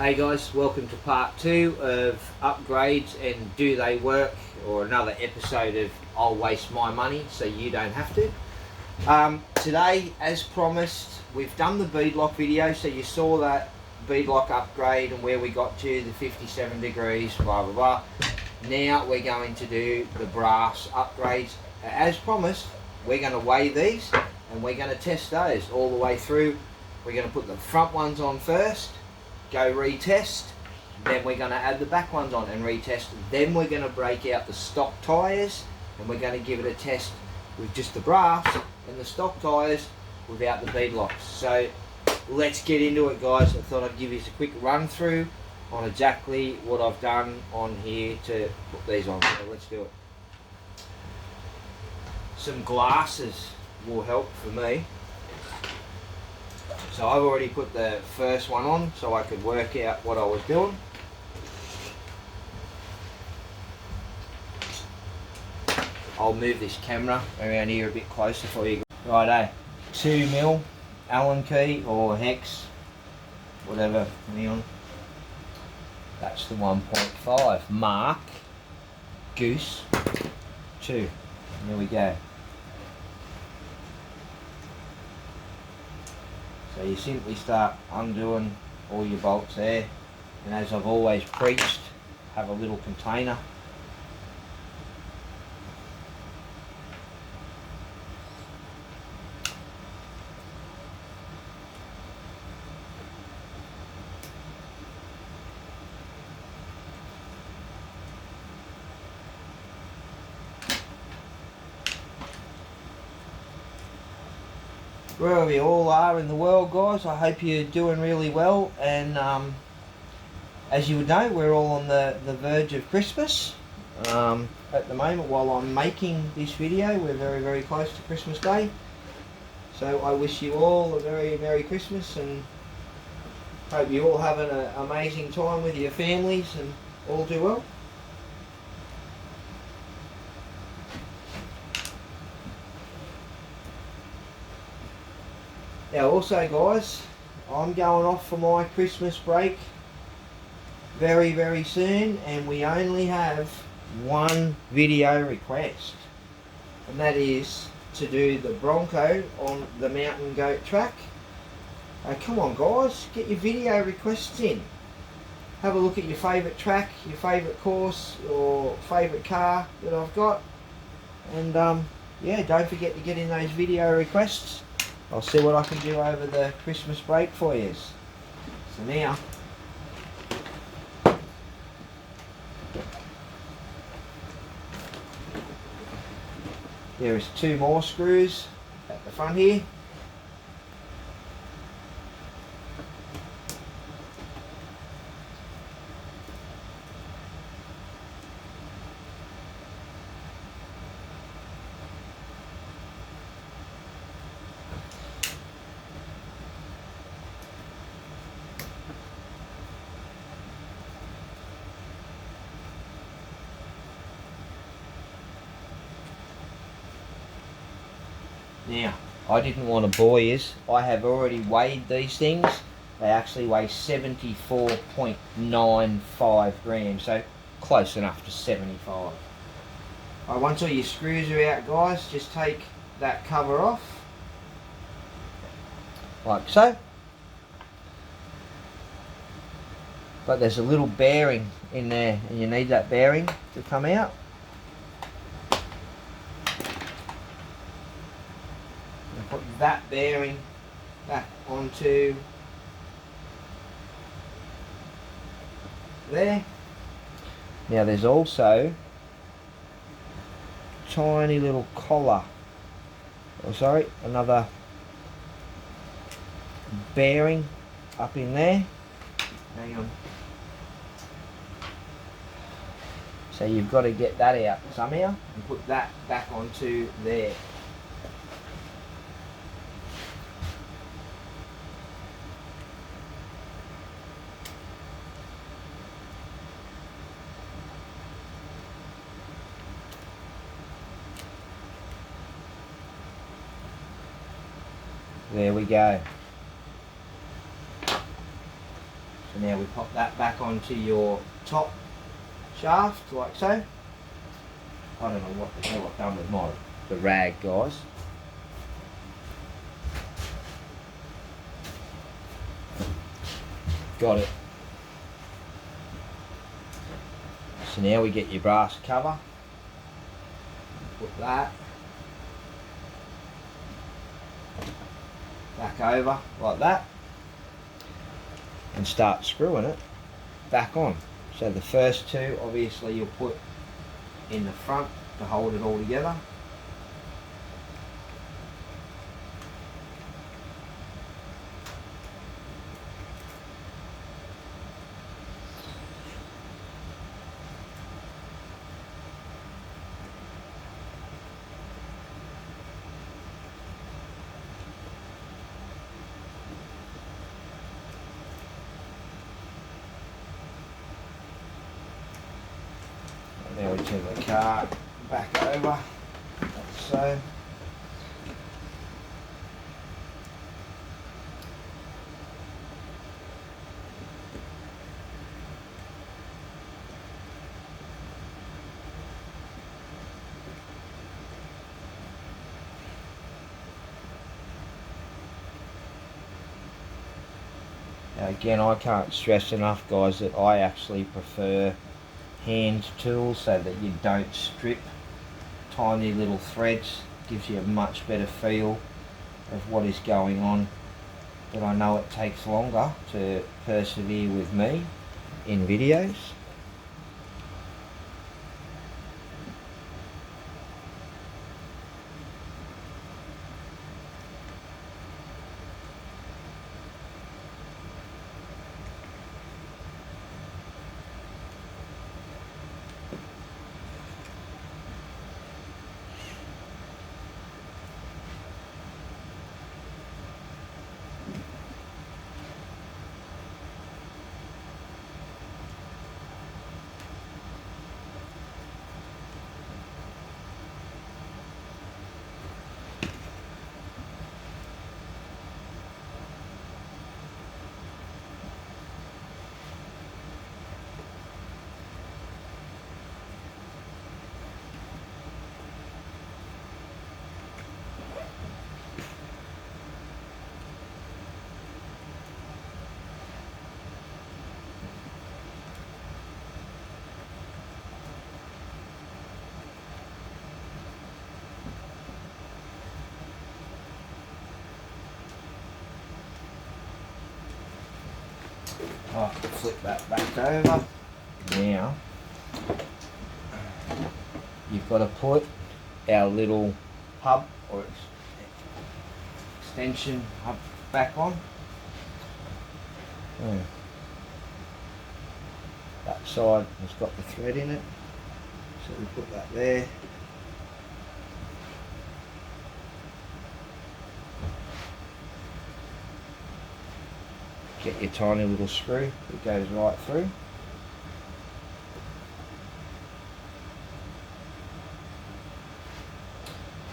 Hey guys, welcome to part 2 of upgrades and do they work, or another episode of I'll waste my money so you don't have to. Today, as promised, we've done the beadlock video, so you saw that beadlock upgrade and where we got to, the 57 degrees, blah blah blah. Now we're going to do the brass upgrades. As promised, we're going to weigh these and we're going to test those all the way through. We're going to put the front ones on first, go retest, then we're going to add the back ones on and retest, then we're going to break out the stock tyres and we're going to give it a test with just the brass and the stock tyres without the beadlocks. So let's get into it, guys. I thought I'd give you a quick run through on exactly what I've done on here to put these on. So let's do it. Some glasses will help for me. So I've already put the first one on so I could work out what I was doing. I'll move this camera around here a bit closer for you. Righto, 2mm Allen key or hex, whatever, neon. That's the 1.5. Mark, goose, 2. There we go. So you simply start undoing all your bolts there, and as I've always preached, have a little container. Wherever you all are in the world, guys, I hope you're doing really well, and as you would know, we're all on the verge of Christmas. At the moment, while I'm making this video, we're very, very close to Christmas Day. So I wish you all a very Merry Christmas, and hope you all have an amazing time with your families and all do well. Now also, guys, I'm going off for my Christmas break very, very soon, and we only have one video request, and that is to do the Bronco on the mountain goat track. Come on guys, get your video requests in. Have a look at your favourite track, your favourite course, or favourite car that I've got, and yeah, don't forget to get in those video requests. I'll see what I can do over the Christmas break for you. So now, there is 2 more screws at the front here. Now, I didn't want to bore you. I have already weighed these things. They actually weigh 74.95 grams, so close enough to 75. Right, once all your screws are out, guys, just take that cover off, like so. But there's a little bearing in there, and you need that bearing to come out. Put that bearing back onto there. Now there's also a tiny little collar, oh sorry, another bearing up in there. Hang on. So you've got to get that out somehow and put that back onto there. There we go. So now we pop that back onto your top shaft like so. I don't know what the hell I've done with the rag, guys. Got it. So now we get your brass cover. Put that back over like that and start screwing it back on. So the first two obviously you'll put in the front to hold it all together. Now we turn the car back over, like so. Now again, I can't stress enough, guys, that I actually prefer hand tools so that you don't strip tiny little threads. Gives you a much better feel of what is going on, but I know it takes longer to persevere with me in videos. Right, flip that back over. Now, you've got to put our little hub or extension hub back on. That side has got the thread in it, so we put that there. Get your tiny little screw that goes right through.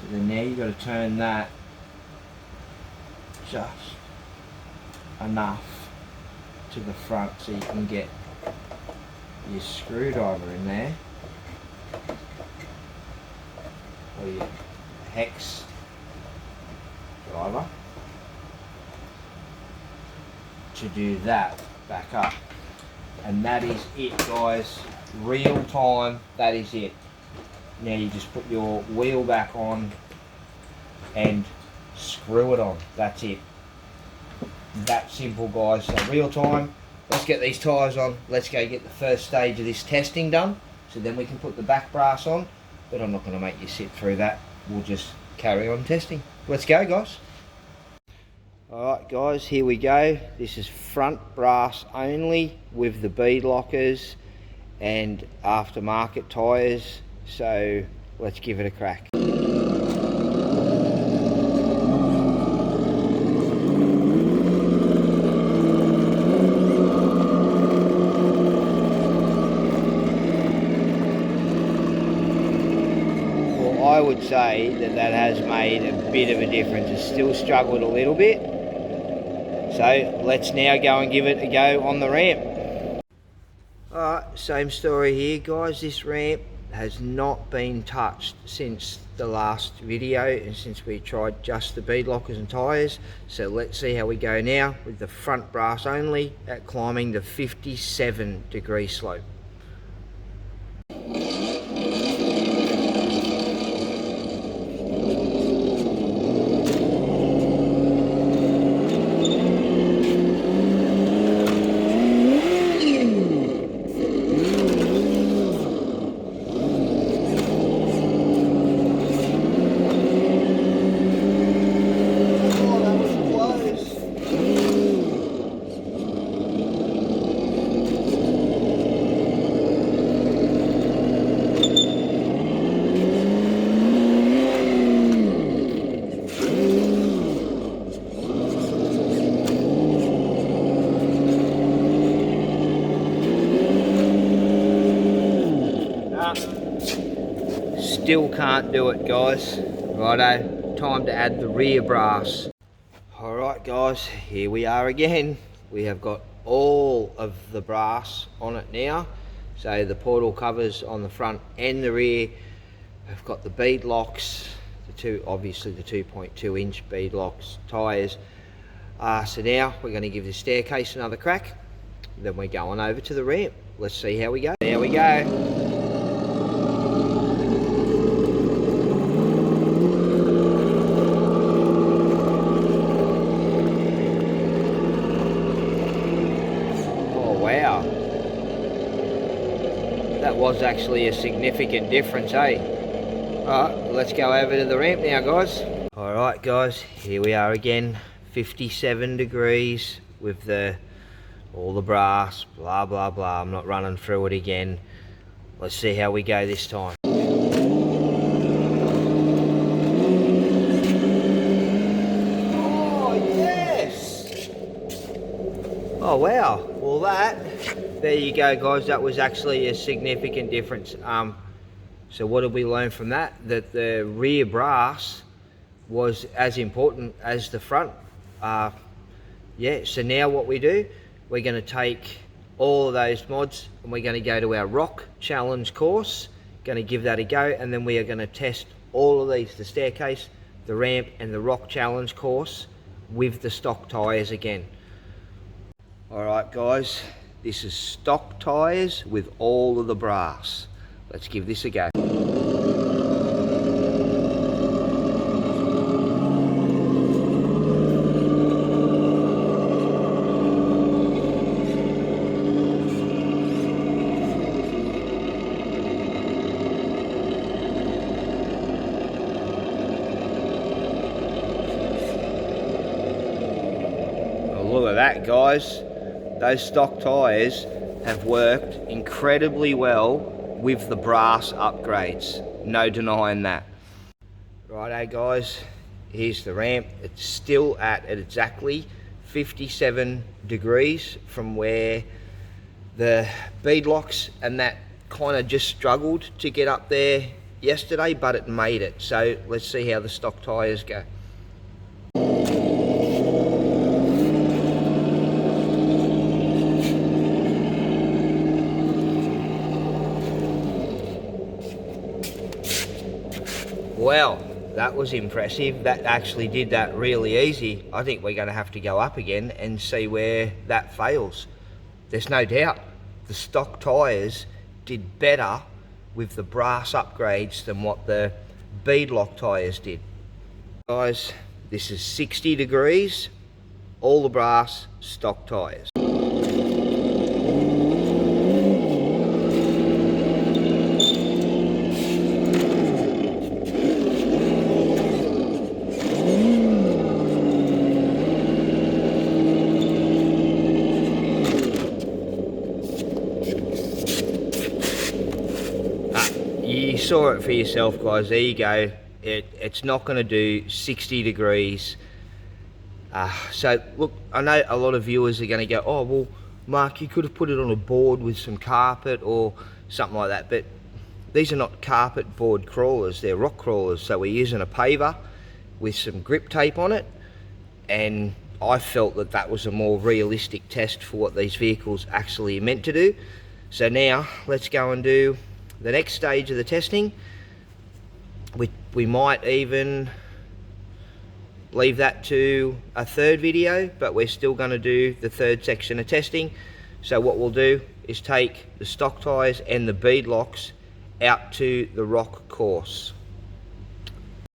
So then now you've got to turn that just enough to the front so you can get your screwdriver in there, or your hex driver, to do that back up. And that is it, guys. Real time, that is it. Now you just put your wheel back on and screw it on. That's it. That simple, guys. So real time. Let's get these tyres on. Let's go get the first stage of this testing done, so then we can put the back brass on. But I'm not going to make you sit through that. We'll just carry on testing. Let's go, guys. Alright guys, here we go. This is front brass only with the bead lockers and aftermarket tyres. So let's give it a crack. Well, I would say that has made a bit of a difference. It's still struggled a little bit. So let's now go and give it a go on the ramp. Alright, same story here guys. This ramp has not been touched since the last video and since we tried just the bead lockers and tyres. So let's see how we go now with the front brass only at climbing the 57-degree slope. Still can't do it guys. Righto, time to add the rear brass. Alright guys, here we are again. We have got all of the brass on it now. So the portal covers on the front and the rear. We've got the bead locks, obviously the 2.2 inch bead locks, tyres. So now we're going to give the staircase another crack. Then we're going over to the ramp. Let's see how we go. There we go. Wow, that was actually a significant difference, eh? Alright, let's go over to the ramp now guys. Alright guys, here we are again, 57 degrees with all the brass, blah blah blah. I'm not running through it again. Let's see how we go this time. Oh yes! Oh wow, well there you go guys, that was actually a significant difference. So what did we learn from that? That the rear brass was as important as the front. Yeah, so now what we do, we're going to take all of those mods and we're going to go to our rock challenge course, going to give that a go, and then we are going to test all of these, the staircase, the ramp and the rock challenge course with the stock tyres again. Alright guys, this is stock tyres with all of the brass. Let's give this a go. Oh, look at that guys. Those stock tyres have worked incredibly well with the brass upgrades, no denying that. Righto guys, here's the ramp. It's still at exactly 57 degrees from where the bead locks and that kind of just struggled to get up there yesterday, but it made it. So let's see how the stock tyres go. Well, that was impressive. That actually did that really easy. I think we're going to have to go up again and see where that fails. There's no doubt the stock tyres did better with the brass upgrades than what the beadlock tyres did. Guys, this is 60 degrees, all the brass, stock tyres. You saw it for yourself guys, there you go. It's not going to do 60 degrees. So look, I know a lot of viewers are going to go, oh well Mark, you could have put it on a board with some carpet or something like that, but these are not carpet board crawlers, they're rock crawlers. So we're using a paver with some grip tape on it, and I felt that that was a more realistic test for what these vehicles actually meant to do. So now let's go and do the next stage of the testing. We might even leave that to a third video, but we're still going to do the third section of testing. So what we'll do is take the stock tyres and the bead locks out to the rock course.